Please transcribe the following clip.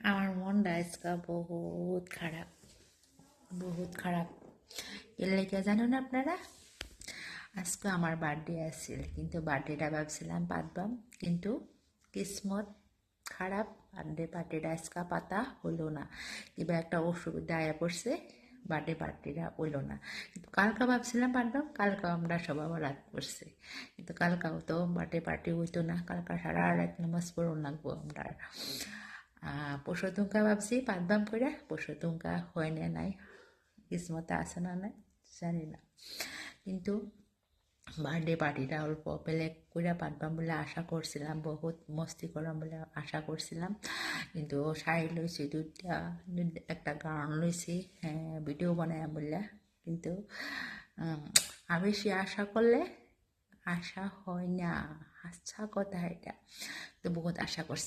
আমার মনটা আজকে বহুত খারাপ এর লেগে জানো না আপনারা। আজকে আমার বার্থডে আসছিল, কিন্তু বার্থডেটা ভাবছিলাম পাতবাম, কিন্তু কিসমত খারাপ। পার্টিটা আজকে পাতা হলো না, কিংবা একটা অসুবিধা আয়া পড়ছে, পার্টিটা হইলো না। কিন্তু কালকা ভাবছিলাম পারতাম, কালকা আমরা সব আবার রাত করছে, কিন্তু কালকাও তো পার্টি হইতো না, কালকা সারা রাত নামাজ পড়ুন লাগবো আমরা। পরশু তুমকা ভাবছি পাতবাম করে, পরশু তুমকা হয় না নাই, কিসমতে আছে না নাই জানি না। কিন্তু বার্থডে পার্টিটা অল্প বেলেগ করে পাতবাম বলে আশা করছিলাম, বহুত মস্তি করাম বলে আশা করছিলাম। কিন্তু শাড়ি লইছি দুইটা, একটা গান লইছি, ভিডিও বানাই বললে, কিন্তু আমি বেশি আশা করলে আশা হয় না, আচ্ছা কথা এটা। তো বহুত আশা করছি।